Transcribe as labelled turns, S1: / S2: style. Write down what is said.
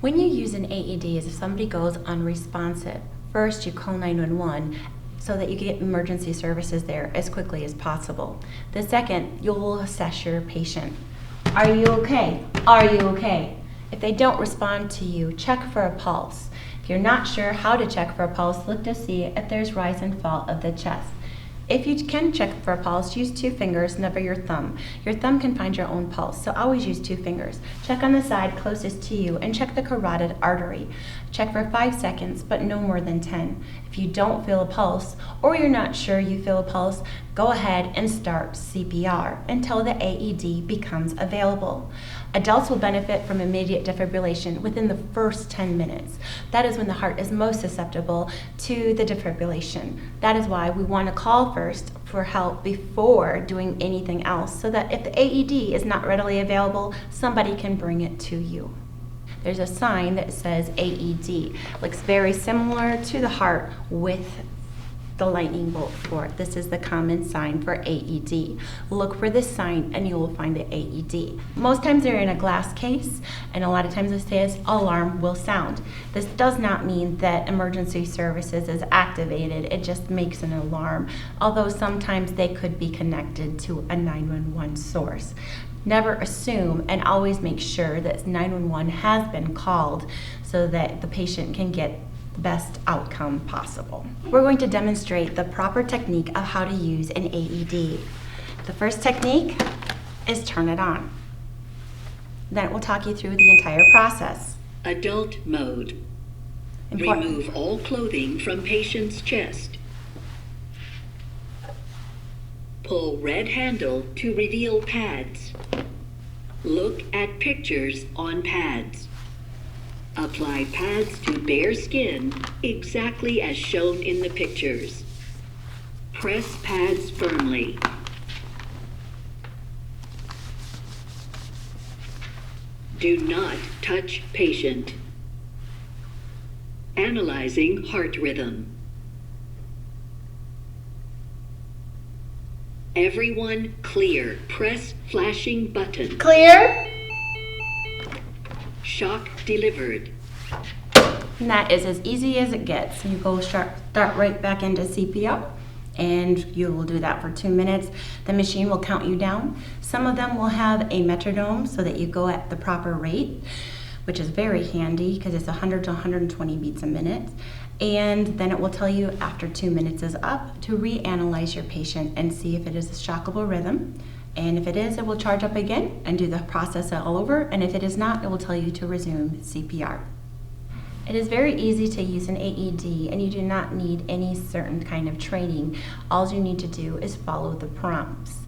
S1: When you use an AED, if somebody goes unresponsive, first you call 911 so that you can get emergency services there as quickly as possible. The second, you'll assess your patient. Are you okay? Are you okay? If they don't respond to you, check for a pulse. If you're not sure how to check for a pulse, look to see if there's rise and fall of the chest. If you can check for a pulse, use 2 fingers, never your thumb. Your thumb can find your own pulse, so always use 2 fingers. Check on the side closest to you and check the carotid artery. Check for 5 seconds, but no more than 10. If you don't feel a pulse, or you're not sure you feel a pulse, go ahead and start CPR until the AED becomes available. Adults will benefit from immediate defibrillation within the first 10 minutes. That is when the heart is most susceptible to the defibrillation. That is why we want to call first for help before doing anything else, so that if the AED is not readily available, somebody can bring it to you. There's a sign that says AED. Looks very similar to the heart with the lightning bolt for it. This is the common sign for AED. Look for this sign and you will find the AED. Most times they're in a glass case, and a lot of times it says alarm will sound. This does not mean that emergency services is activated. It just makes an alarm, although sometimes they could be connected to a 911 source. Never assume, and always make sure that 911 has been called so that the patient can get best outcome possible. We're going to demonstrate the proper technique of how to use an AED. The first technique is turn it on. Then it will talk you through the entire process.
S2: Adult mode. Remove all clothing from patient's chest. Pull red handle to reveal pads. Look at pictures on pads. Apply pads to bare skin exactly as shown in the pictures. Press pads firmly. Do not touch patient. Analyzing heart rhythm. Everyone clear. Press flashing button.
S1: Clear?
S2: Shock delivered.
S1: And that is as easy as it gets. You go start right back into CPR, and you will do that for 2 minutes. The machine will count you down. Some of them will have a metronome so that you go at the proper rate, which is very handy because it's 100 to 120 beats a minute. And then it will tell you after 2 minutes is up to reanalyze your patient and see if it is a shockable rhythm. And if it is, it will charge up again and do the process all over. And if it is not, it will tell you to resume CPR. It is very easy to use an AED, and you do not need any certain kind of training. All you need to do is follow the prompts.